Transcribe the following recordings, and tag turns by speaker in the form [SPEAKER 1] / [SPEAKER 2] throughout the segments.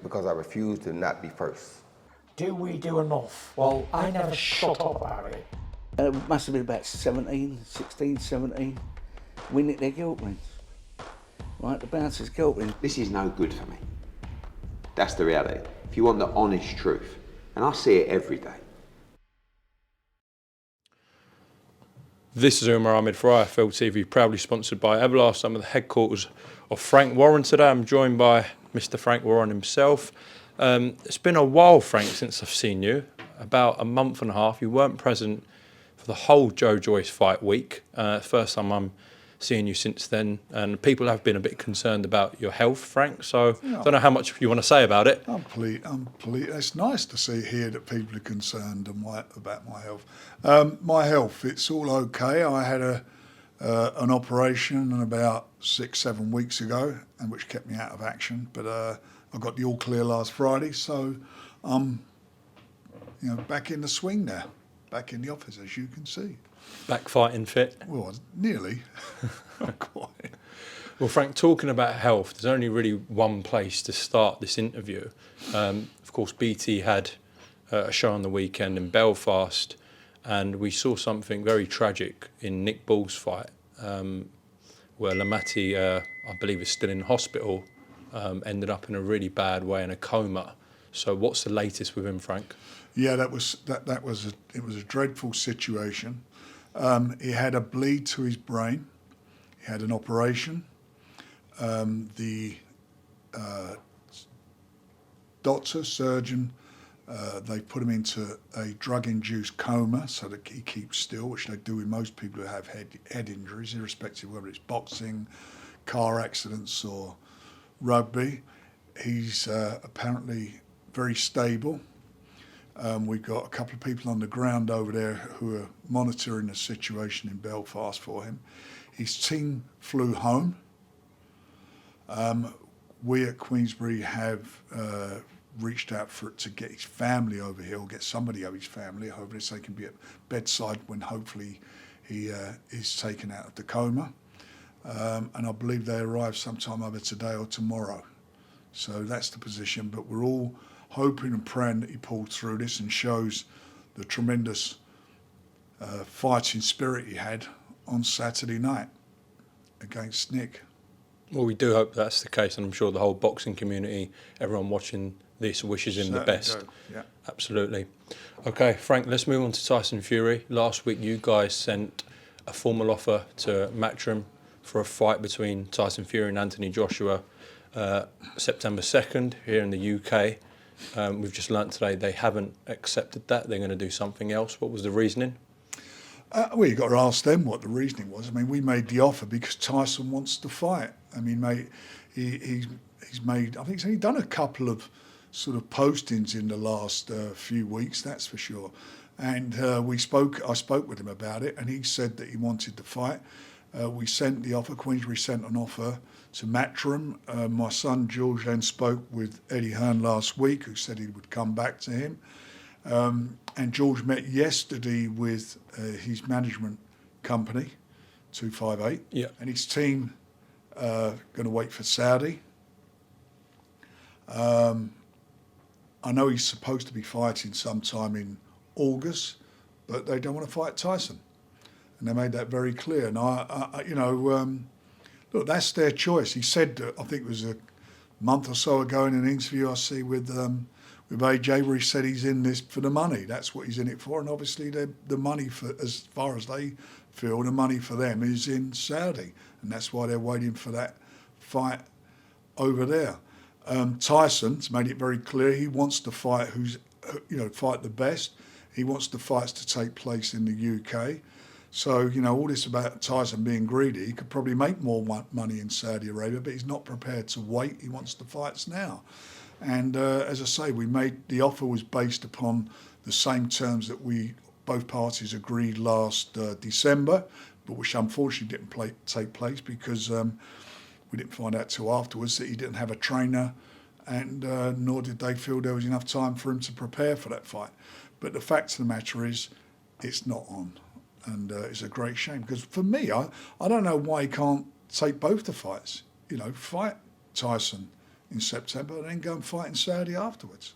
[SPEAKER 1] because I refuse to not be first.
[SPEAKER 2] Do we do enough? Well, I never shut up about it.
[SPEAKER 3] It must have been about 16, 17. We nicked their guilt rings. Right, the bouncers' guilt rings.
[SPEAKER 4] This is no good for me. That's the reality. If you want the honest truth, and I see it every day.
[SPEAKER 5] This is Umar Ahmed for IFL TV, proudly sponsored by Everlast. I'm at the headquarters of Frank Warren today. I'm joined by Mr. Frank Warren himself. It's been a while, Frank, since I've seen you. About a month and a half. You weren't present for the whole Joe Joyce fight week. First time I'm seeing you since then, and people have been a bit concerned about your health, Frank. So I don't know how much you want to say about it.
[SPEAKER 6] I'm pleased. It's nice to hear that people are concerned about my health. My health, it's all okay. I had an operation about 6-7 weeks ago, and which kept me out of action. But I got the all clear last Friday, so I'm back in the swing now, back in the office, as you can see.
[SPEAKER 5] Back fighting fit?
[SPEAKER 6] Well, nearly. Not quite.
[SPEAKER 5] Well, Frank, talking about health, there's only really one place to start this interview. Of course, BT had a show on the weekend in Belfast, and we saw something very tragic in Nick Ball's fight, where Lamati, I believe, is still in hospital, ended up in a really bad way in a coma. So what's the latest with him, Frank? Yeah,
[SPEAKER 6] it was a dreadful situation. He had a bleed to his brain. He had an operation. The doctor, surgeon, they put him into a drug-induced coma so that he keeps still, which they do with most people who have head injuries, irrespective of whether it's boxing, car accidents or rugby. He's apparently very stable. We've got a couple of people on the ground over there who are monitoring the situation in Belfast for him. His team flew home. We at Queensberry have reached out to get his family over here, or get somebody of his family over here so they can be at bedside when hopefully he is taken out of the coma. And I believe they arrive sometime either today or tomorrow. So that's the position, but we're all hoping and praying that he pulled through this and shows the tremendous fighting spirit he had on Saturday night against Nick.
[SPEAKER 5] Well, we do hope that's the case, and I'm sure the whole boxing community, everyone watching this, wishes him the best.
[SPEAKER 6] Yeah.
[SPEAKER 5] Absolutely. Okay, Frank, let's move on to Tyson Fury. Last week, you guys sent a formal offer to Matchroom for a fight between Tyson Fury and Anthony Joshua September 2nd here in the UK. We've just learnt today they haven't accepted that. They're going to do something else. What was the reasoning?
[SPEAKER 6] Well, you've got to ask them what the reasoning was. I mean, we made the offer because Tyson wants to fight. I mean, mate, he's made, I think he's only done a couple of sort of postings in the last few weeks, that's for sure. And I spoke with him about it, and he said that he wanted to fight. We sent the offer, Queensberry sent an offer to Matchroom. My son George then spoke with Eddie Hearn last week, who said he would come back to him. And George met yesterday with his management company, 258, and his team going to wait for Saudi. I know he's supposed to be fighting sometime in August, but they don't want to fight Tyson. And they made that very clear. And look, that's their choice. He said, I think it was a month or so ago in an interview I see with AJ, where he said he's in this for the money. That's what he's in it for. And obviously the money, for as far as they feel, the money for them is in Saudi. And that's why they're waiting for that fight over there. Tyson's made it very clear he wants to fight fight the best. He wants the fights to take place in the UK. So, all this about Tyson being greedy, he could probably make more money in Saudi Arabia, but he's not prepared to wait. He wants the fights now. And as I say, the offer was based upon the same terms that both parties agreed last December, but which unfortunately didn't take place because we didn't find out till afterwards that he didn't have a trainer, and nor did they feel there was enough time for him to prepare for that fight. But the fact of the matter is, it's not on. And it's a great shame because for me, I don't know why he can't take both the fights. Fight Tyson in September and then go and fight in Saudi afterwards.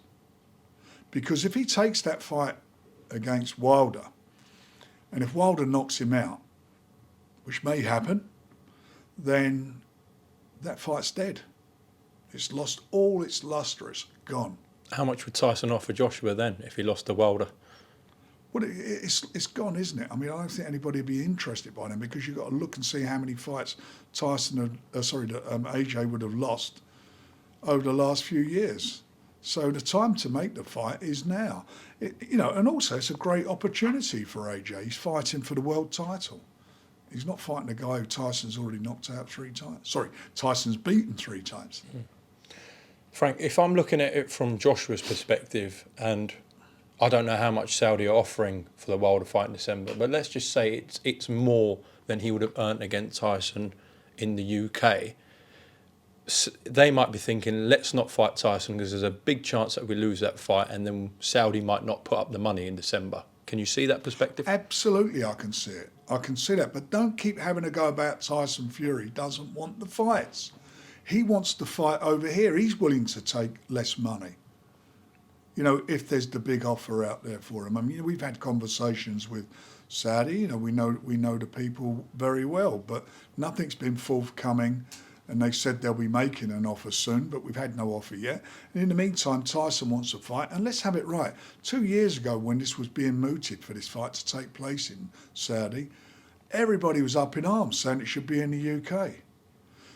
[SPEAKER 6] Because if he takes that fight against Wilder, and if Wilder knocks him out, which may happen, then that fight's dead. It's lost all its lustre. It's gone.
[SPEAKER 5] How much would Tyson offer Joshua then if he lost to Wilder?
[SPEAKER 6] Well, it's gone, isn't it? I mean, I don't think anybody would be interested by them because you've got to look and see how many fights AJ would have lost over the last few years. So the time to make the fight is now. And also it's a great opportunity for AJ. He's fighting for the world title. He's not fighting a guy who Tyson's already knocked out 3 times. Sorry, Tyson's beaten 3 times.
[SPEAKER 5] Frank, if I'm looking at it from Joshua's perspective, and I don't know how much Saudi are offering for the Wilder fight in December, but let's just say it's more than he would have earned against Tyson in the UK. They might be thinking, let's not fight Tyson because there's a big chance that we lose that fight and then Saudi might not put up the money in December. Can you see that perspective?
[SPEAKER 6] Absolutely, I can see it. I can see that. But don't keep having a go about Tyson Fury. He doesn't want the fights. He wants to fight over here. He's willing to take less money. If there's the big offer out there for him. I mean, we've had conversations with Saudi. We know the people very well, but nothing's been forthcoming. And they said they'll be making an offer soon, but we've had no offer yet. And in the meantime, Tyson wants a fight. And let's have it right. 2 years ago, when this was being mooted for this fight to take place in Saudi, everybody was up in arms saying it should be in the UK.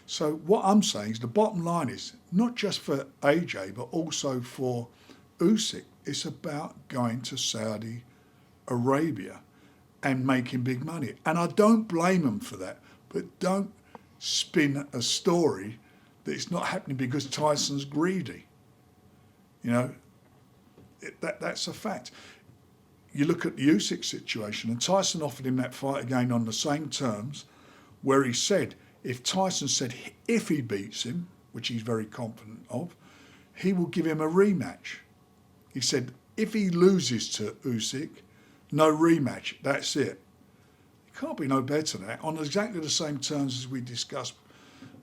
[SPEAKER 6] So what I'm saying is the bottom line is, not just for AJ, but also for Usyk, it's about going to Saudi Arabia and making big money. And I don't blame them for that, but don't spin a story that it's not happening because Tyson's greedy. That's a fact. You look at the Usyk situation, and Tyson offered him that fight again on the same terms, where he said, if Tyson said if he beats him, which he's very confident of, he will give him a rematch. He said, if he loses to Usyk, no rematch, that's it. Can't be no better than that, on exactly the same terms as we discussed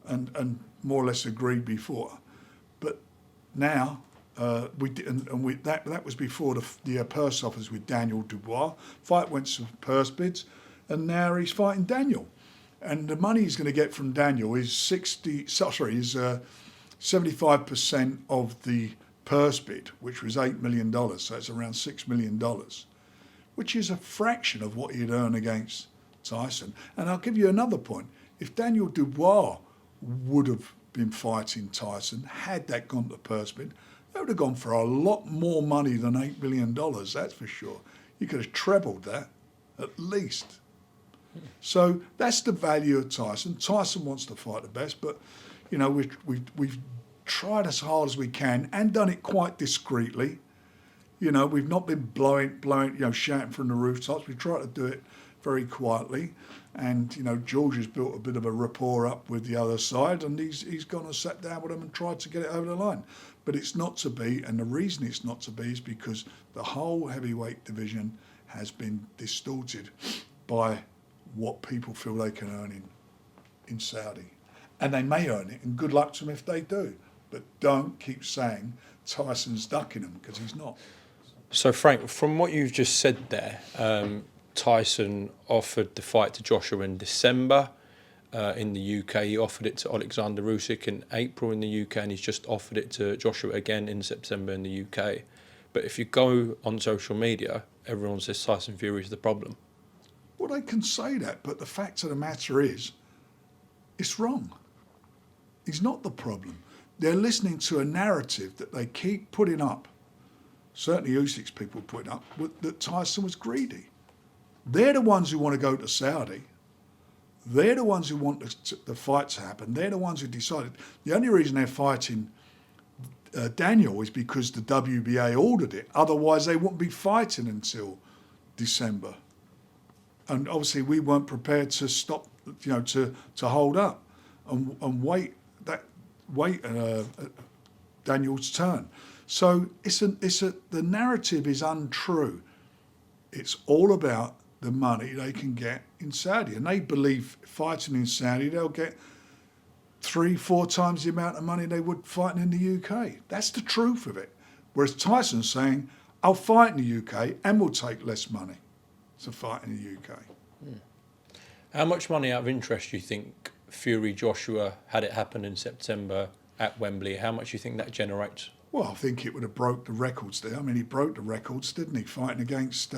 [SPEAKER 6] and more or less agreed before. But now that was before the purse offers with Daniel Dubois. Fight went to purse bids, and now he's fighting Daniel, and the money he's going to get from Daniel is 75% of the purse bid, which was $8 million, so it's around $6 million, which is a fraction of what he'd earn against Tyson. And I'll give you another point. If Daniel Dubois would have been fighting Tyson, had that gone to purse bid, that would have gone for a lot more money than $8 million, that's for sure. You could have trebled that, at least. So that's the value of Tyson. Tyson wants to fight the best, but we've tried as hard as we can and done it quite discreetly. We've not been blowing, shouting from the rooftops. We tried to do it very quietly, and George has built a bit of a rapport up with the other side, and he's gone and sat down with them and tried to get it over the line. But it's not to be, and the reason it's not to be is because the whole heavyweight division has been distorted by what people feel they can earn in Saudi, and they may earn it, and good luck to them if they do. But don't keep saying Tyson's ducking them, because he's not.
[SPEAKER 5] So Frank, from what you've just said there, Tyson offered the fight to Joshua in December in the UK. He offered it to Oleksandr Usyk in April in the UK, and he's just offered it to Joshua again in September in the UK. But if you go on social media, everyone says Tyson Fury is the problem.
[SPEAKER 6] Well, they can say that, but the fact of the matter is, it's wrong. He's not the problem. They're listening to a narrative that they keep putting up, certainly Usyk's people putting up, that Tyson was greedy. They're the ones who want to go to Saudi. They're the ones who want the fight to happen. They're the ones who decided. The only reason they're fighting Daniel is because the WBA ordered it. Otherwise, they wouldn't be fighting until December. And obviously, we weren't prepared to stop, to hold up and wait Daniel's turn. So the narrative is untrue. It's all about the money they can get in Saudi, and they believe fighting in Saudi they'll get 3-4 times the amount of money they would fighting in the UK. That's the truth of it. Whereas Tyson's saying, I'll fight in the UK and we'll take less money to fight in the UK.
[SPEAKER 5] How much money, out of interest, do you think Fury Joshua, had it happen in September at Wembley, how much do you think that generates?
[SPEAKER 6] Well, I think it would have broke the records there. I mean, he broke the records, didn't he, fighting against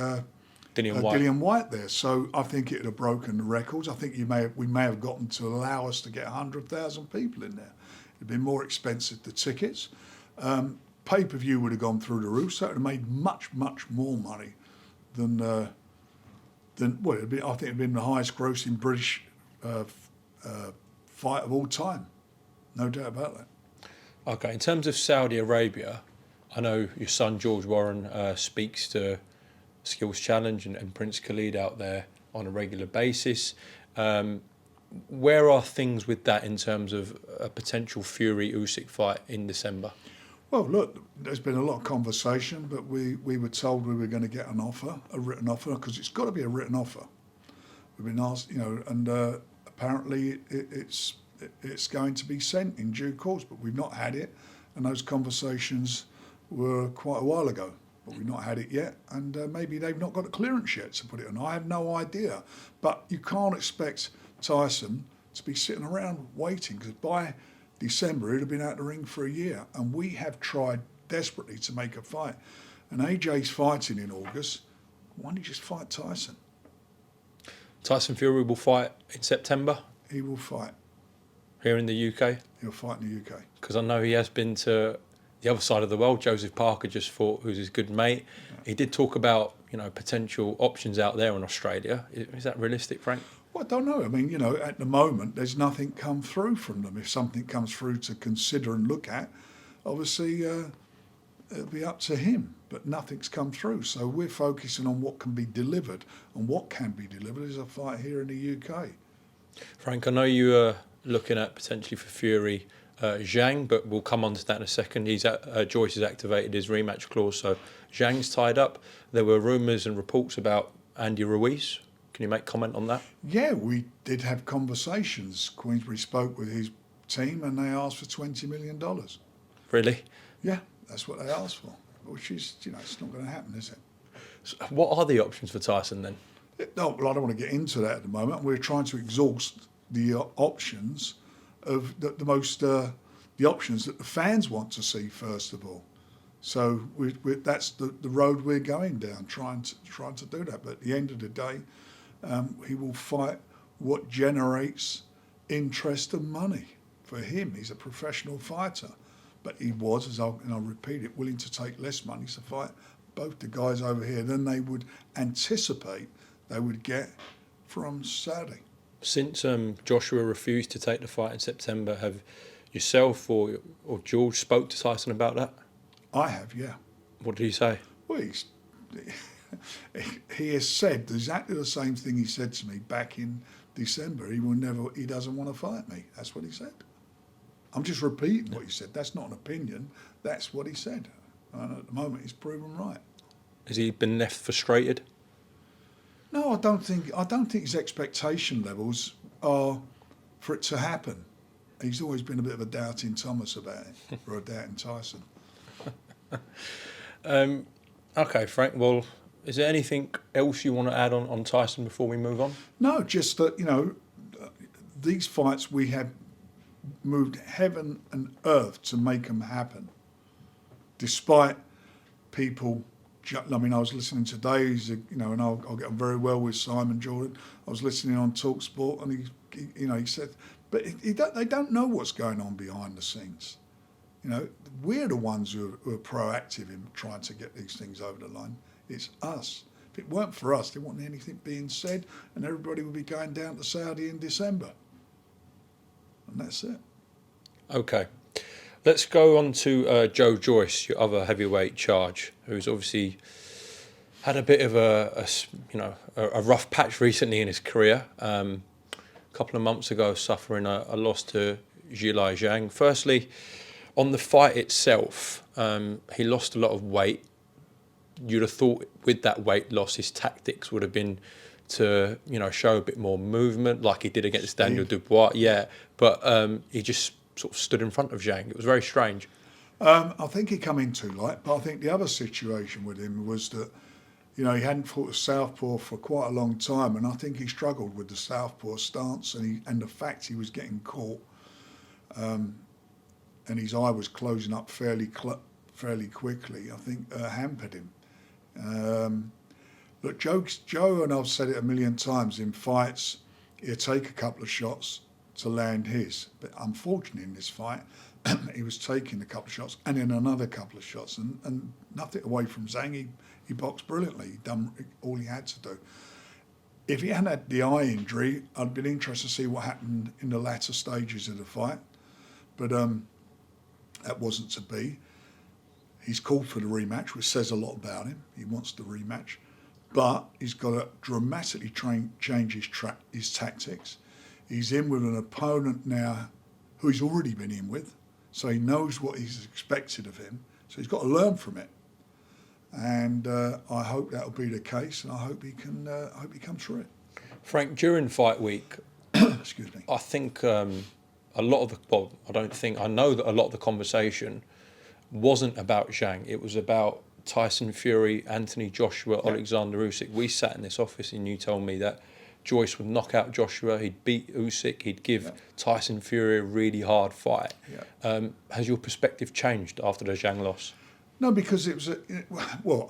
[SPEAKER 5] Dillian
[SPEAKER 6] White there. So I think it would have broken the records. I think we may have gotten to allow us to get 100,000 people in there. It'd been more expensive, the tickets. Pay-per-view would have gone through the roof, so it would have made much, much more money than well, I think it'd been the highest grossing British fight of all time. No doubt about that.
[SPEAKER 5] Okay, in terms of Saudi Arabia, I know your son George Warren speaks to Skills Challenge and Prince Khalid out there on a regular basis. Where are things with that in terms of a potential Fury-Usyk fight in December?
[SPEAKER 6] Well, look, there's been a lot of conversation, but we were told we were going to get an offer, a written offer, because it's got to be a written offer. We've been asked, and apparently it's going to be sent in due course, but we've not had it, and those conversations were quite a while ago, but we've not had it yet, and maybe they've not got a clearance yet to put it on. I have no idea, but you can't expect Tyson to be sitting around waiting, because by December he'd have been out the ring for a year, and we have tried desperately to make a fight. And AJ's fighting in August. Why don't you just fight Tyson?
[SPEAKER 5] Tyson Fury will fight in September
[SPEAKER 6] He will fight.
[SPEAKER 5] here in the UK?
[SPEAKER 6] He'll fight in the UK.
[SPEAKER 5] Because I know he has been to the other side of the world. Joseph Parker just fought, who's his good mate. Yeah. He did talk about, potential options out there in Australia. Is that realistic, Frank?
[SPEAKER 6] Well, I don't know. I mean, at the moment, there's nothing come through from them. If something comes through to consider and look at, obviously it'll be up to him. But nothing's come through. So we're focusing on what can be delivered. And what can be delivered is a fight here in the UK.
[SPEAKER 5] Frank, I know you are looking at potentially for Fury Zhang, but we'll come on to that in a second. Joyce has activated his rematch clause, so Zhang's tied up. There were rumours and reports about Andy Ruiz. Can you make comment on that?
[SPEAKER 6] Yeah, we did have conversations. Queensberry spoke with his team and they asked for $20 million.
[SPEAKER 5] Really?
[SPEAKER 6] Yeah, that's what they asked for, which is, it's not going to happen, is it?
[SPEAKER 5] So what are the options for Tyson then?
[SPEAKER 6] No, well, I don't want to get into that at the moment. We're trying to exhaust the options of the options that the fans want to see first of all. So that's the road we're going down, trying to do that. But at the end of the day, he will fight what generates interest and money for him. He's a professional fighter, but he was, and I'll repeat it, willing to take less money to fight both the guys over here than they would anticipate they would get from Saudi.
[SPEAKER 5] Since Joshua refused to take the fight in September, have yourself or George spoke to Tyson about that?
[SPEAKER 6] I have, yeah.
[SPEAKER 5] What did he say?
[SPEAKER 6] Well, he has said exactly the same thing he said to me back in December. He doesn't want to fight me. That's what he said. I'm just repeating what he said. That's not an opinion. That's what he said. And at the moment, he's proven right.
[SPEAKER 5] Has he been left frustrated?
[SPEAKER 6] No, I don't think his expectation levels are for it to happen. He's always been a bit of a doubting Thomas about it, or a doubting Tyson.
[SPEAKER 5] Okay, Frank. Well, is there anything else you want to add on Tyson before we move on?
[SPEAKER 6] No, just that, these fights we have moved heaven and earth to make them happen. Despite people, I was listening to Davies, and I'll get on very well with Simon Jordan. I was listening on TalkSport, and he said, but they don't know what's going on behind the scenes. We're the ones who are proactive in trying to get these things over the line. It's us. If it weren't for us, there wouldn't be anything being said, and everybody would be going down to Saudi in December. And that's it. Okay.
[SPEAKER 5] Let's go on to Joe Joyce, your other heavyweight charge, who's obviously had a bit of a rough patch recently in his career. A couple of months ago, suffering a loss to Zhilei Zhang. Firstly, on the fight itself, he lost a lot of weight. You'd have thought with that weight loss, his tactics would have been to, show a bit more movement like he did against Daniel Dubois. Yeah, but he just sort of stood in front of Zhang. It was very strange.
[SPEAKER 6] I think he come in too light, but I think the other situation with him was that, he hadn't fought a southpaw for quite a long time, and I think he struggled with the southpaw stance, and the fact he was getting caught, and his eye was closing up fairly quickly, I think hampered him. Look, Joe, and I've said it a million times, in fights, he'll take a couple of shots to land his. But unfortunately in this fight, he was taking a couple of shots and then another couple of shots, and nothing away from Zhang. He boxed brilliantly. He'd done all he had to do. If he hadn't had the eye injury, I'd been interested to see what happened in the latter stages of the fight. But that wasn't to be. He's called for the rematch, which says a lot about him. He wants the rematch. But he's got to dramatically change his tactics. He's in with an opponent now who he's already been in with, so he knows what he's expected of him. So he's got to learn from it. And I hope that'll be the case, and I hope he can. I hope he comes through it.
[SPEAKER 5] Frank, during fight week,
[SPEAKER 6] Excuse me.
[SPEAKER 5] I think a lot of I know that a lot of the conversation wasn't about Zhang. It was about Tyson Fury, Anthony Joshua, Oleksandr Usyk. We sat in this office and you told me that Joyce would knock out Joshua, he'd beat Usyk, he'd give Tyson Fury a really hard fight. Has your perspective changed after the Zhang loss?
[SPEAKER 6] No, because it was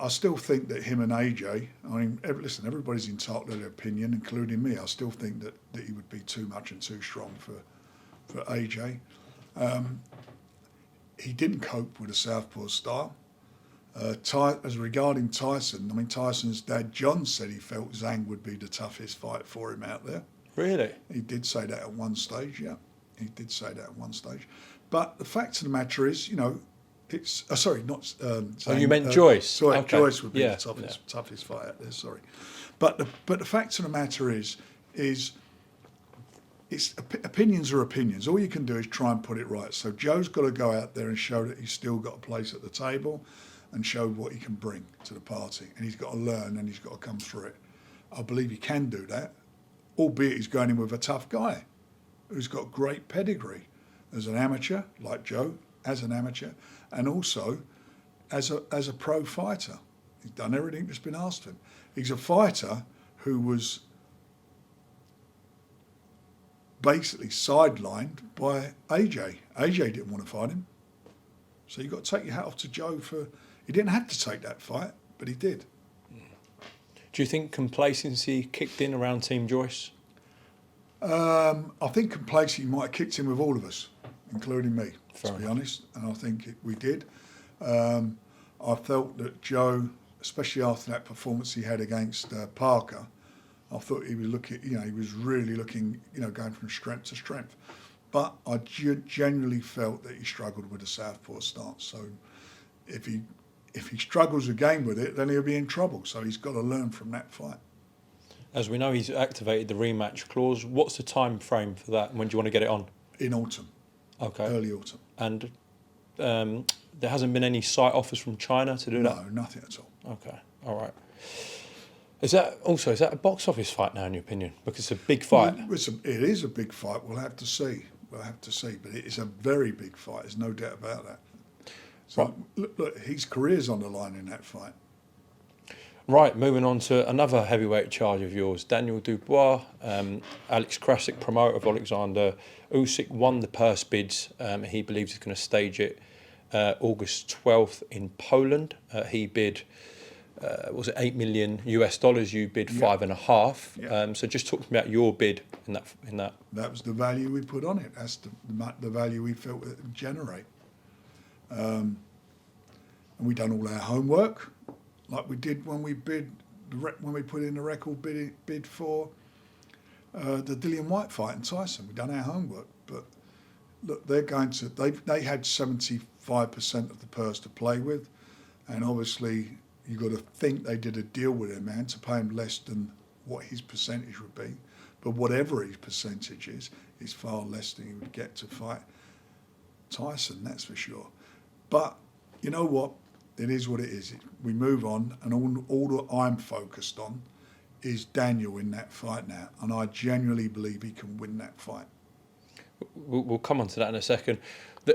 [SPEAKER 6] I still think that him and AJ, listen, everybody's entitled to their opinion, including me. I still think that he would be too much and too strong for AJ. He didn't cope with the southpaw style. As regarding Tyson, Tyson's dad John said he felt Zhang would be the toughest fight for him out there.
[SPEAKER 5] Really?
[SPEAKER 6] He did say that at one stage, yeah. He did say that at one stage. But the fact of the matter is, it's sorry, not. Zhang,
[SPEAKER 5] you meant Joyce?
[SPEAKER 6] Sorry,
[SPEAKER 5] okay.
[SPEAKER 6] Joyce would be the toughest fight out there. Sorry, but the fact of the matter is opinions are opinions. All you can do is try and put it right. So Joe's got to go out there and show that he's still got a place at the table, and show what he can bring to the party. And he's got to learn, and he's got to come through it. I believe he can do that, albeit he's going in with a tough guy who's got great pedigree as an amateur, like Joe, as an amateur, and also as a pro fighter. He's done everything that's been asked of him. He's a fighter who was basically sidelined by AJ. AJ didn't want to fight him. So you've got to take your hat off to Joe for... He didn't have to take that fight, but he did.
[SPEAKER 5] Do you think complacency kicked in around Team Joyce?
[SPEAKER 6] I think complacency might have kicked in with all of us, including me, to be honest. And I think we did. I felt that Joe, especially after that performance he had against Parker, I thought he was looking, he was really looking, going from strength to strength. But I genuinely felt that he struggled with the southpaw stance. So if he struggles again with it, then he'll be in trouble. So he's got to learn from that fight.
[SPEAKER 5] As we know, he's activated the rematch clause. What's the time frame for that? When do you want to get it on?
[SPEAKER 6] In autumn.
[SPEAKER 5] Okay.
[SPEAKER 6] Early autumn.
[SPEAKER 5] And there hasn't been any site offers from China to do that?
[SPEAKER 6] No, nothing at all.
[SPEAKER 5] Okay. All right. Is that a box office fight now, in your opinion? Because it's a big fight.
[SPEAKER 6] Well, it is a big fight. We'll have to see. But it is a very big fight. There's no doubt about that. So look, his career's on the line in that fight.
[SPEAKER 5] Right, moving on to another heavyweight charge of yours. Daniel Dubois, Alex Krasik, promoter of Oleksandr Usyk, won the purse bids. He believes he's going to stage it August 12th in Poland. He bid, was it $8 million US? You bid $5.5 million.
[SPEAKER 6] Yeah.
[SPEAKER 5] So just talk to me about your bid in that.
[SPEAKER 6] That was the value we put on it. That's the value we felt it would generate. And we done all our homework, like we did when we put in the record bid for the Dillian White fight in Tyson. We done our homework, but look, they had 75% of the purse to play with, and obviously you got to think they did a deal with him, man, to pay him less than what his percentage would be. But whatever his percentage is far less than he would get to fight Tyson, that's for sure. But you know what? It is what it is. We move on, and all that I'm focused on is Daniel in that fight now, and I genuinely believe he can win that fight.
[SPEAKER 5] We'll come on to that in a second.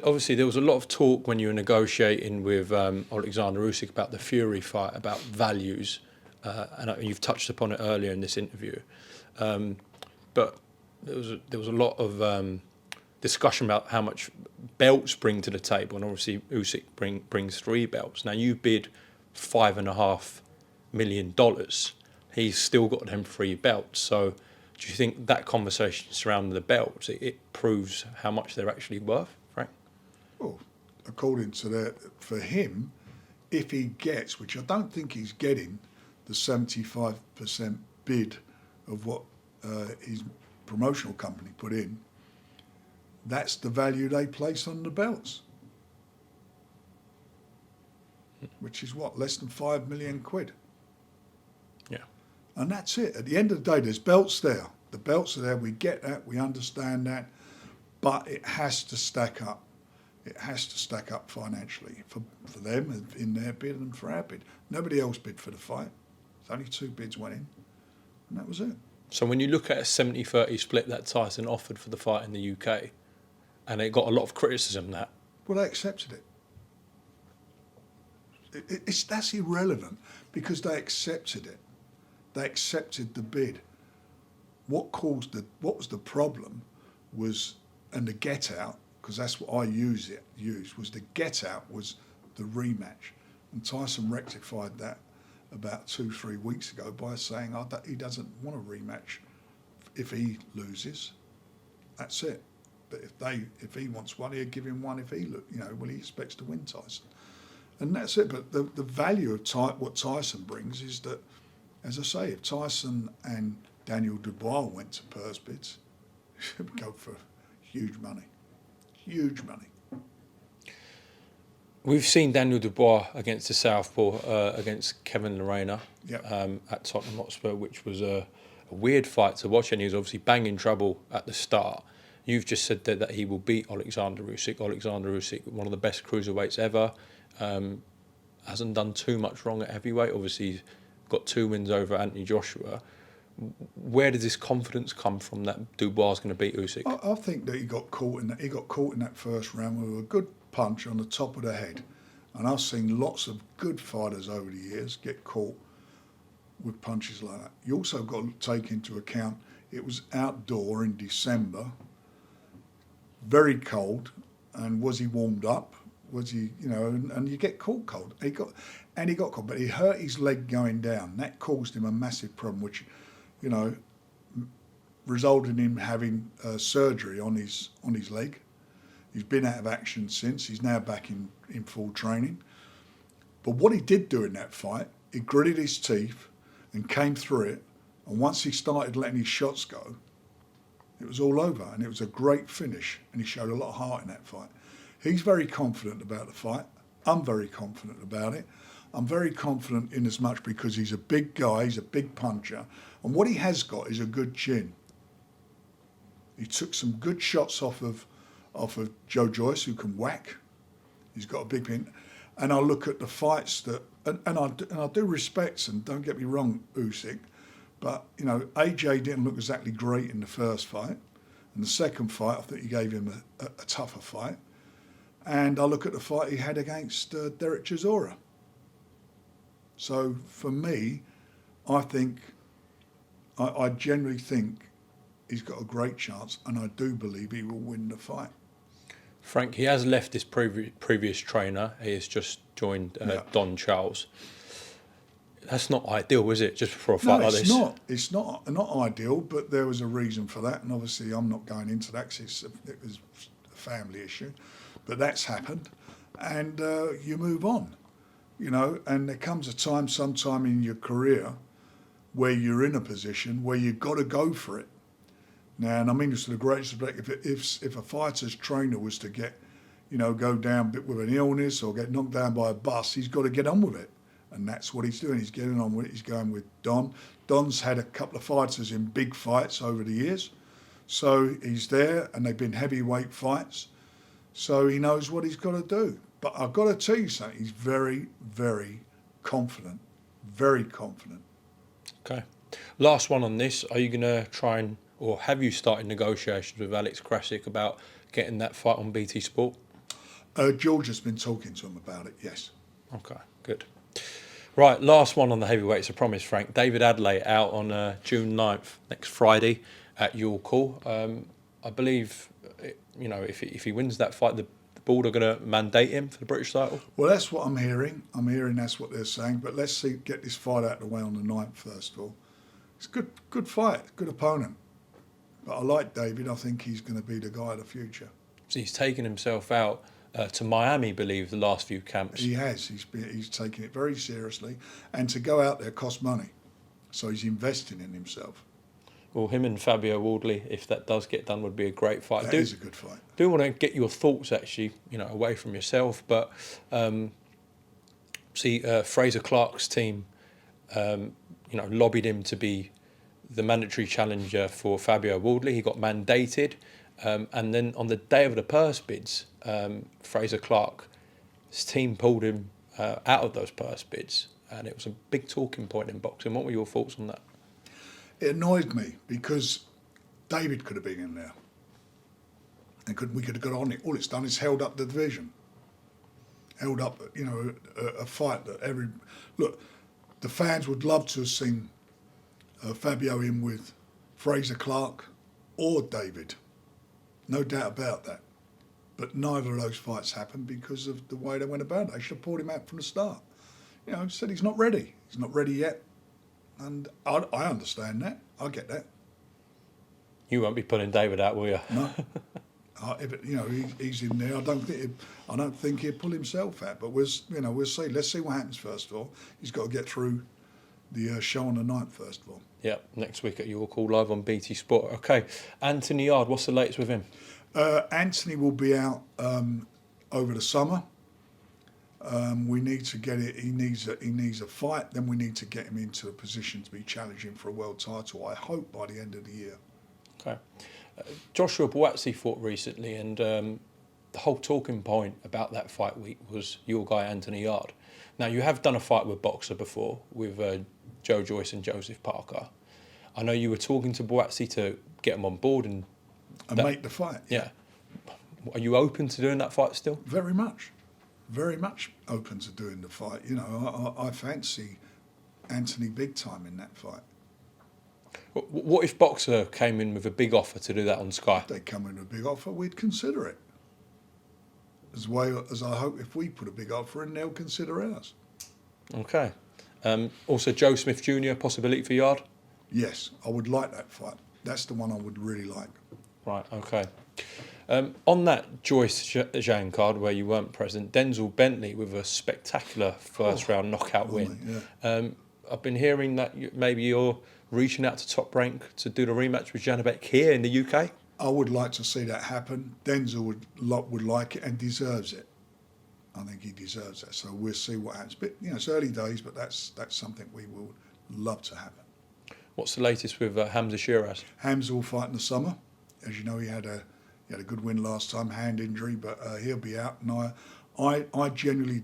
[SPEAKER 5] Obviously, there was a lot of talk when you were negotiating with Oleksandr Usyk about the Fury fight, about values, and you've touched upon it earlier in this interview. But there was a lot of discussion about how much belts bring to the table, and obviously Usyk brings 3 belts. Now you bid $5.5 million. He's still got them 3 belts. So do you think that conversation surrounding the belts, it proves how much they're actually worth, Frank?
[SPEAKER 6] Well, according to that, for him, if he gets, which I don't think he's getting, the 75% bid of what his promotional company put in, that's the value they place on the belts, which is what, less than £5 million.
[SPEAKER 5] Yeah.
[SPEAKER 6] And that's it. At the end of the day, there's belts there. The belts are there. We get that. We understand that. But it has to stack up. It has to stack up financially for them in their bid and for our bid. Nobody else bid for the fight. Only 2 bids went in, and that was it.
[SPEAKER 5] So when you look at a 70-30 split that Tyson offered for the fight in the UK, and it got a lot of criticism that...
[SPEAKER 6] Well, they accepted it. That's irrelevant because they accepted it. They accepted the bid. What was the problem was, and the get out, because that's what I used, was the get out was the rematch. And Tyson rectified that about 2-3 weeks ago by saying he doesn't want a rematch if he loses. That's it. But if he wants one, he'll give him one. If he he expects to win Tyson, and that's it. But the value of what Tyson brings is that, as I say, if Tyson and Daniel Dubois went to purse bids, it would go for huge money. Huge money.
[SPEAKER 5] We've seen Daniel Dubois against the Southpaw, against Kevin Lerena at Tottenham Hotspur, which was a weird fight to watch, and he was obviously banging trouble at the start. You've just said that he will beat Oleksandr Usyk. Oleksandr Usyk, one of the best cruiserweights ever, hasn't done too much wrong at heavyweight. Obviously, he's got 2 wins over Anthony Joshua. Where does this confidence come from that Dubois is going to beat Usyk?
[SPEAKER 6] I think that he got caught in that first round with a good punch on the top of the head, and I've seen lots of good fighters over the years get caught with punches like that. You also got to take into account it was outdoor in December, very cold, and was he warmed up? Was he, and you get caught cold. He got caught, but he hurt his leg going down. That caused him a massive problem, which, resulted in him having surgery on his leg. He's been out of action since. He's now back in full training. But what he did do in that fight, he gritted his teeth and came through it. And once he started letting his shots go, it was all over. And it was a great finish. And he showed a lot of heart in that fight. He's very confident about the fight. I'm very confident about it. I'm very confident in as much because he's a big guy, he's a big puncher. And what he has got is a good chin. He took some good shots off of Joe Joyce, who can whack. He's got a big pin. And I look at the fights that, and I do respect, and don't get me wrong, Usyk, but, AJ didn't look exactly great in the first fight. And the second fight, I think he gave him a tougher fight. And I look at the fight he had against Derek Chisora. So for me, I generally think he's got a great chance, and I do believe he will win the fight.
[SPEAKER 5] Frank, he has left his previous trainer. He has just joined Don Charles. That's not ideal, is it? Just for a fight like this?
[SPEAKER 6] No, it's not. It's not ideal, but there was a reason for that, and obviously I'm not going into that because it was a family issue. But that's happened, and you move on, and there comes a time sometime in your career where you're in a position where you've got to go for it. Now, and I mean this with the greatest respect, if a fighter's trainer was to get, go down with an illness or get knocked down by a bus, he's got to get on with it. And that's what he's doing. He's getting on with it. He's going with Don. Don's had a couple of fighters in big fights over the years. So he's there, and they've been heavyweight fights. So he knows what he's got to do. But I've got to tell you something. He's very, very confident. Very confident.
[SPEAKER 5] Okay. Last one on this. Are you going to try and, or have you started negotiations with Alex Krasik about getting that fight on BT Sport?
[SPEAKER 6] George has been talking to him about it, yes.
[SPEAKER 5] Okay, good. Right, last one on the heavyweights, I promise, Frank. David Adeleye out on June 9th, next Friday, at your call. I believe, if he wins that fight, the board are going to mandate him for the British title.
[SPEAKER 6] Well, that's what I'm hearing. I'm hearing that's what they're saying. But let's get this fight out of the way on the 9th, first of all. It's a good fight, good opponent. But I like David. I think he's going to be the guy of the future.
[SPEAKER 5] So he's taken himself out to Miami, believe, the last few camps.
[SPEAKER 6] He has. He's taking it very seriously. And to go out there costs money. So he's investing in himself.
[SPEAKER 5] Well, him and Fabio Wardley, if that does get done, would be a great fight.
[SPEAKER 6] That is a good fight.
[SPEAKER 5] Do want to get your thoughts, actually, away from yourself. But Frazer Clarke's team, lobbied him to be the mandatory challenger for Fabio Wardley. He got mandated. And then on the day of the purse bids, Frazer Clarke's team pulled him out of those purse bids. And it was a big talking point in boxing. What were your thoughts on that?
[SPEAKER 6] It annoyed me because David could have been in there. And we could have got on it. All it's done is held up the division. Held up, a fight that Look, the fans would love to have seen Fabio in with Frazer Clarke or David. No doubt about that. But neither of those fights happened because of the way they went about it. They should have pulled him out from the start. Said he's not ready. He's not ready yet. And I understand that. I get that.
[SPEAKER 5] You won't be pulling David out, will you?
[SPEAKER 6] No. He's in there. I don't think he'll pull himself out. But we'll see. Let's see what happens first of all. He's got to get through the show on the 9th first of all.
[SPEAKER 5] Yeah, next week at your call live on BT Sport. Okay, Anthony Yard, what's the latest with him?
[SPEAKER 6] Anthony will be out over the summer. We need to get it. He needs a fight. Then we need to get him into a position to be challenging for a world title. I hope by the end of the year.
[SPEAKER 5] Okay, Joshua Buatsi fought recently, and the whole talking point about that fight week was your guy Anthony Yard. Now you have done a fight with Boxer before with Joe Joyce and Joseph Parker. I know you were talking to Buatsi to get him on board and
[SPEAKER 6] make the fight.
[SPEAKER 5] Yeah. Are you open to doing that fight still?
[SPEAKER 6] Very much open to doing the fight. I fancy Anthony big time in that fight.
[SPEAKER 5] What if Boxer came in with a big offer to do that on Sky?
[SPEAKER 6] If they come in with a big offer, we'd consider it. As well as I hope if we put a big offer in, they'll consider ours.
[SPEAKER 5] Okay. Also, Joe Smith Jr., possibility for Yard?
[SPEAKER 6] Yes, I would like that fight. That's the one I would really like.
[SPEAKER 5] Right, okay. On that Joyce Zhang card where you weren't present, Denzel Bentley with a spectacular first-round knockout win.
[SPEAKER 6] Yeah.
[SPEAKER 5] I've been hearing that maybe you're reaching out to Top Rank to do the rematch with Janabek here in the UK?
[SPEAKER 6] I would like to see that happen. Denzel would like it and deserves it. I think he deserves that. So we'll see what happens. But it's early days, but that's something we will love to happen.
[SPEAKER 5] What's the latest with Hamzah Sheeraz?
[SPEAKER 6] Hamzah will fight in the summer. As you know, he had a good win last time, hand injury, but he'll be out. And I genuinely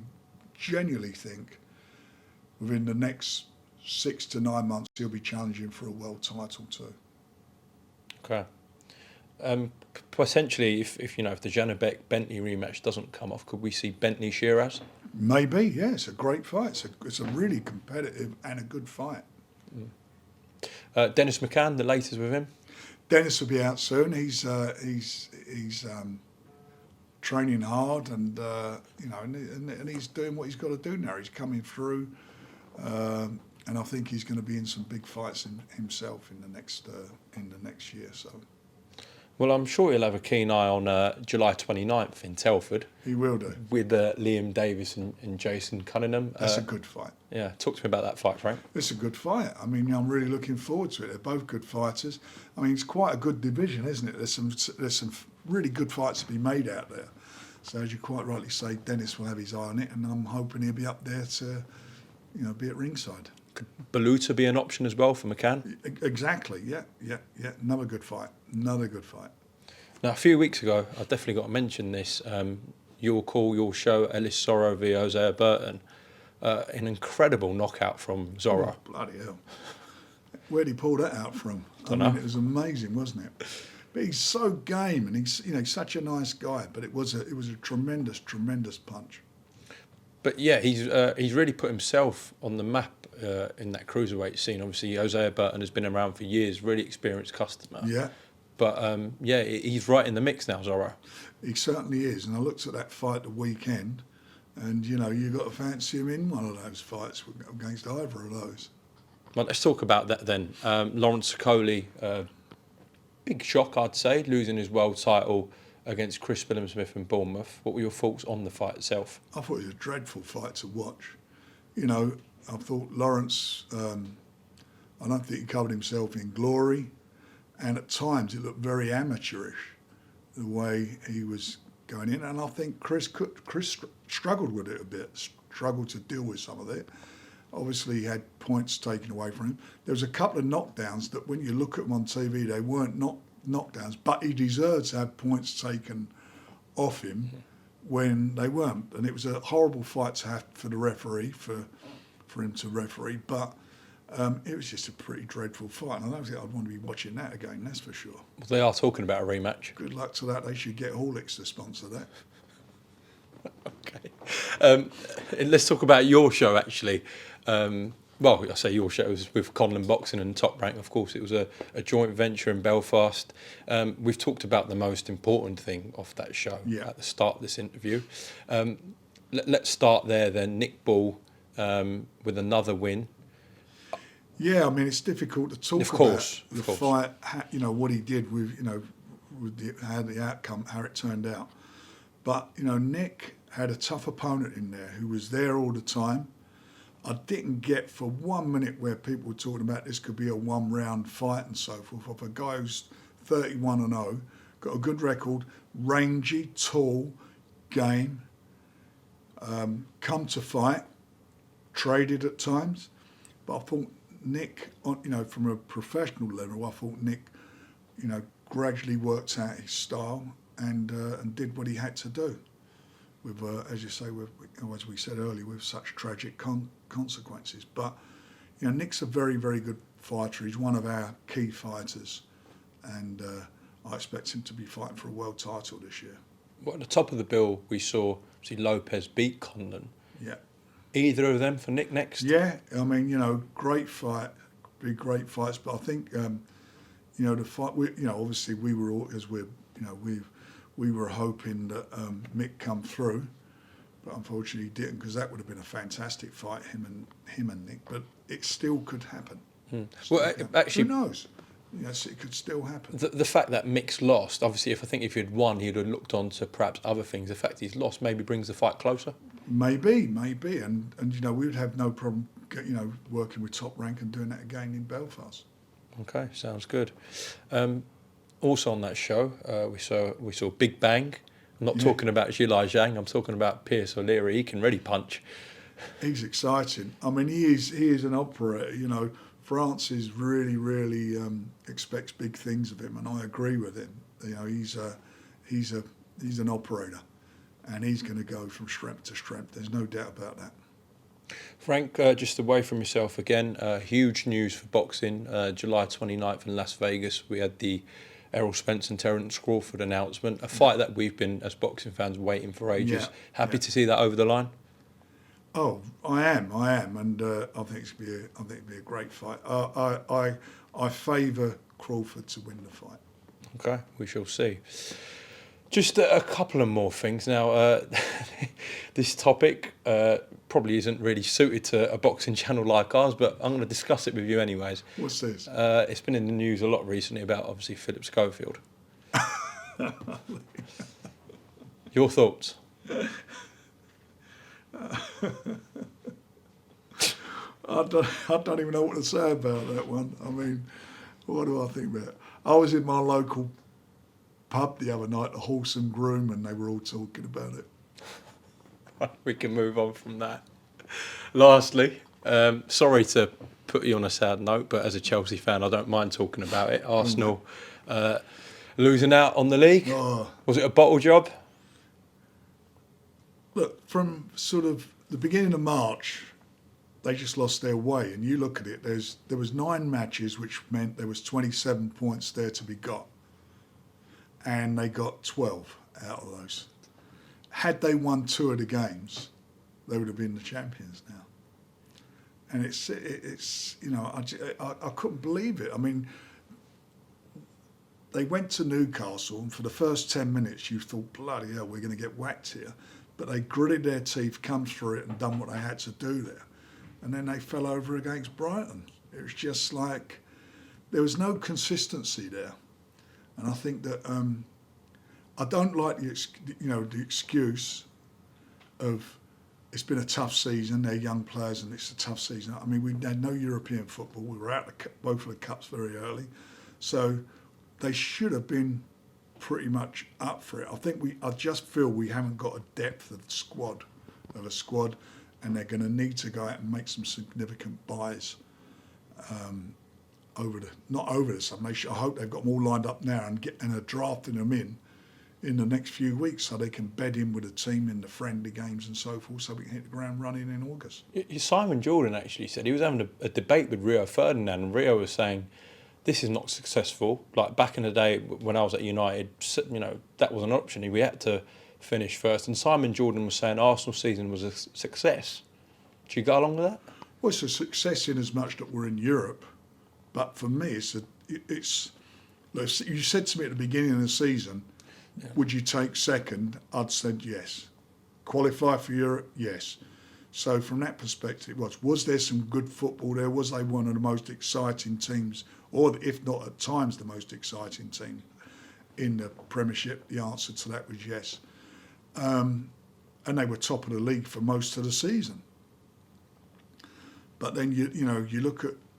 [SPEAKER 6] think within the next 6 to 9 months he'll be challenging for a world title too.
[SPEAKER 5] Okay. Potentially, if the Janabek Bentley rematch doesn't come off, could we see Bentley Sheeraz?
[SPEAKER 6] Maybe, yeah. It's a great fight. It's a really competitive and a good fight.
[SPEAKER 5] Dennis McCann, the latest with him?
[SPEAKER 6] Dennis will be out soon. He's training hard, and and he's doing what he's got to do now. He's coming through, and I think he's going to be in some big fights himself in the next year. So.
[SPEAKER 5] Well, I'm sure he'll have a keen eye on July 29th in Telford.
[SPEAKER 6] He will do.
[SPEAKER 5] With Liam Davies and Jason Cunningham.
[SPEAKER 6] That's a good fight.
[SPEAKER 5] Yeah, talk to me about that fight, Frank.
[SPEAKER 6] It's a good fight. I mean, I'm really looking forward to it. They're both good fighters. I mean, it's quite a good division, isn't it? There's some really good fights to be made out there. So as you quite rightly say, Dennis will have his eye on it, and I'm hoping he'll be up there to, be at ringside.
[SPEAKER 5] Could Baluta be an option as well for McCann?
[SPEAKER 6] Exactly, yeah. Another good fight. Now,
[SPEAKER 5] a few weeks ago, I definitely got to mention this. Your call, your show, Ellis Zorro v. Hosea Burton. An incredible knockout from Zorro.
[SPEAKER 6] Oh, bloody hell. Where'd he pull that out from?
[SPEAKER 5] Dunno.
[SPEAKER 6] It was amazing, wasn't it? But he's so game, and he's such a nice guy. But it was a tremendous punch.
[SPEAKER 5] But yeah, he's really put himself on the map in that cruiserweight scene. Obviously, Hosea Burton has been around for years, really experienced customer.
[SPEAKER 6] Yeah.
[SPEAKER 5] But yeah, he's right in the mix now, Zorro.
[SPEAKER 6] He certainly is. And I looked at that fight the weekend, and you got to fancy him in one of those fights against either of those.
[SPEAKER 5] Well, let's talk about that then. Lawrence Okolie, big shock, I'd say, losing his world title against Chris Billam-Smith in Bournemouth. What were your thoughts on the fight itself?
[SPEAKER 6] I thought it was a dreadful fight to watch. I thought Lawrence, I don't think he covered himself in glory, and at times it looked very amateurish, the way he was going in. And I think Chris struggled with it a bit, struggled to deal with some of it. Obviously, he had points taken away from him. There was a couple of knockdowns that when you look at them on TV, they weren't knockdowns, but he deserved to have points taken off him when they weren't. And it was a horrible fight to have for the referee, for him to referee, but it was just a pretty dreadful fight. And I don't think I'd want to be watching that again, that's for sure.
[SPEAKER 5] Well, they are talking about a rematch.
[SPEAKER 6] Good luck to that. They should get Oleksandr to sponsor that.
[SPEAKER 5] Okay. Let's talk about your show, actually. Well, I say your show was with Conlon Boxing and Top Rank. Of course, it was a joint venture in Belfast. We've talked about the most important thing of that show at the start of this interview. Let's start there then. Nick Ball with another win.
[SPEAKER 6] Yeah, I mean, it's difficult to talk about the fight, what he did with, how the outcome, how it turned out. But, Nick had a tough opponent in there who was there all the time. I didn't get for 1 minute where people were talking about this could be a one-round fight and so forth. Of a guy who's 31-0, got a good record, rangy, tall, game, come to fight, traded at times. But I thought Nick, from a professional level, I thought Nick, gradually worked out his style and did what he had to do. With, as you say, as we said earlier, with such tragic consequences. But, Nick's a very, very good fighter. He's one of our key fighters, and I expect him to be fighting for a world title this year.
[SPEAKER 5] Well, at the top of the bill, we saw Lopez beat Conlon.
[SPEAKER 6] Yeah.
[SPEAKER 5] Either of them for Nick next?
[SPEAKER 6] Yeah, I mean, great fight, big great fights. But I think, the fight. Obviously we were all we were hoping that Mick come through, but unfortunately he didn't, because that would have been a fantastic fight, him and Nick. But it still could happen.
[SPEAKER 5] Well, actually,
[SPEAKER 6] who knows? Yes, it could still happen.
[SPEAKER 5] The fact that Mick's lost, obviously, if he'd won, he'd have looked on to perhaps other things. The fact he's lost maybe brings the fight closer. Maybe,
[SPEAKER 6] and we would have no problem, working with Top Rank and doing that again in Belfast.
[SPEAKER 5] Okay, sounds good. Also on that show, we saw Big Bang. I'm not talking about Zhilei Zhang. I'm talking about Pierce O'Leary. He can really punch. He's
[SPEAKER 6] exciting. I mean, he is an operator. France is really expects big things of him, and I agree with him. He's an operator, and he's going to go from strength to strength. There's no doubt about that.
[SPEAKER 5] Frank, just away from yourself again, huge news for boxing. July 29th in Las Vegas, we had the Errol Spence and Terence Crawford announcement, a fight that we've been, as boxing fans, waiting for ages. Happy to see that over the line?
[SPEAKER 6] Oh, I am, and I think it'd be a great fight. I favour Crawford to win the fight.
[SPEAKER 5] Okay, we shall see. Just a couple of more things now. This topic probably isn't really suited to a boxing channel like ours, but I'm going to discuss it with you anyways.
[SPEAKER 6] What's this?
[SPEAKER 5] It's been in the news a lot recently about, obviously, Phillip Schofield. Your thoughts?
[SPEAKER 6] I don't even know what to say about that one. I mean, what do I think about it? I was in my local pub the other night, the Horse and Groom, and they were all talking about it.
[SPEAKER 5] We can move on from that. Lastly, sorry to put you on a sad note, but as a Chelsea fan, I don't mind talking about it. Arsenal losing out on the league.
[SPEAKER 6] Oh.
[SPEAKER 5] Was it a bottle job?
[SPEAKER 6] Look, from sort of the beginning of March, they just lost their way. And you look at it, there was 9 matches, which meant there was 27 points there to be got. And they got 12 out of those. Had they won 2 of the games, they would have been the champions now. And it's you know, I couldn't believe it. I mean, they went to Newcastle, and for the first 10 minutes, you thought, bloody hell, we're going to get whacked here. But they gritted their teeth, come through it, and done what they had to do there. And then they fell over against Brighton. It was just like there was no consistency there. And I think that I don't like the excuse of it's been a tough season. They're young players, and it's a tough season. I mean, we had no European football. We were out of both of the cups very early, so they should have been pretty much up for it. I just feel we haven't got a depth of a squad, and they're going to need to go out and make some significant buys not over the summer. I hope they've got them all lined up now and are drafting them in the next few weeks so they can bed in with a team in the friendly games and so forth, so we can hit the ground running in August.
[SPEAKER 5] Simon Jordan actually said he was having a debate with Rio Ferdinand, and Rio was saying, this is not successful. Like back in the day when I was at United, you know, that was an option. We had to finish first. And Simon Jordan was saying Arsenal season was a success. Do you go along with that?
[SPEAKER 6] Well, it's a success in as much that we're in Europe, but for me, you said to me at the beginning of the season, would you take second? I'd said yes. Qualify for Europe? Yes. So from that perspective, was there some good football there? Was they one of the most exciting teams, or if not at times the most exciting team in the Premiership? The answer to that was yes. And they were top of the league for most of the season. But then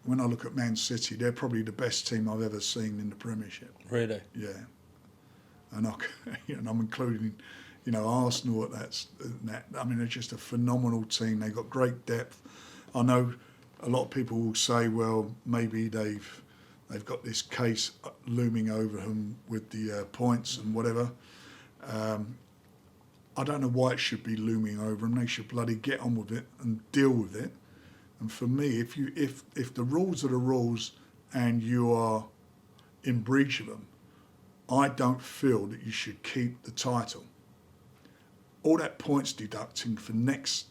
[SPEAKER 6] when I look at Man City, they're probably the best team I've ever seen in the Premiership.
[SPEAKER 5] Really?
[SPEAKER 6] Yeah. And I'm including, Arsenal at that. I mean, they're just a phenomenal team. They've got great depth. I know a lot of people will say, well, maybe they've got this case looming over them with the points and whatever. I don't know why it should be looming over them. They should bloody get on with it and deal with it. And for me, if the rules are the rules and you are in breach of them, I don't feel that you should keep the title. All that points deducting for next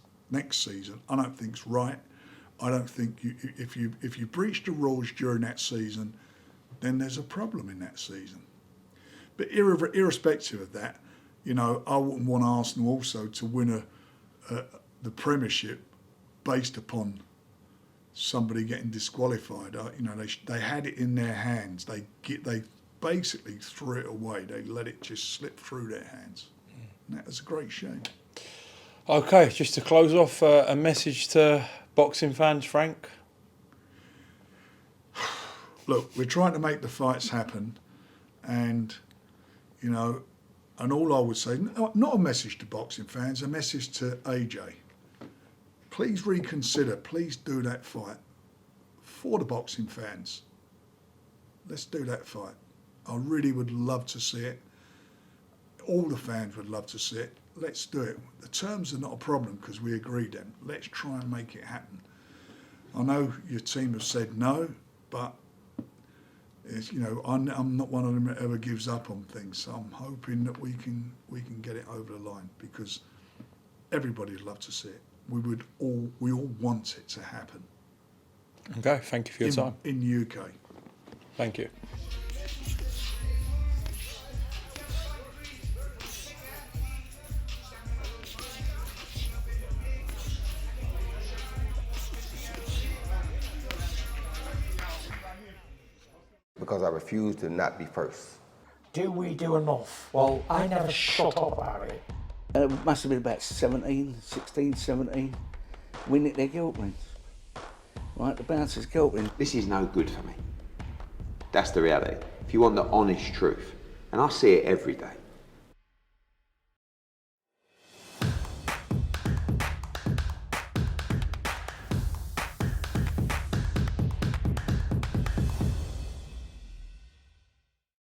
[SPEAKER 6] season, I don't think it's right. I don't think if you breach the rules during that season, then there's a problem in that season. But irrespective of that, I wouldn't want Arsenal also to win the Premiership based upon somebody getting disqualified. They had it in their hands. They basically threw it away. They let it just slip through their hands. And that was a great shame.
[SPEAKER 5] Okay, just to close off, a message to boxing fans, Frank?
[SPEAKER 6] Look, we're trying to make the fights happen, and and all I would say, not a message to boxing fans, a message to AJ. Please reconsider, please do that fight for the boxing fans. Let's do that fight. I really would love to see it. All the fans would love to see it. Let's do it. The terms are not a problem because we agreed them. Let's try and make it happen. I know your team have said no, but I'm not one of them that ever gives up on things. So I'm hoping that we can get it over the line because everybody would love to see it. We all want it to happen.
[SPEAKER 5] Okay, thank you for your time.
[SPEAKER 6] In UK.
[SPEAKER 5] Thank you.
[SPEAKER 1] Because I refuse to not be first.
[SPEAKER 2] Do we do enough? Well, I never shut up about it.
[SPEAKER 3] It must have been about 16, 17. We nicked their guilt rings. Right, the bouncer's guilt ring.
[SPEAKER 4] This is no good for me. That's the reality. If you want the honest truth, and I see it every day,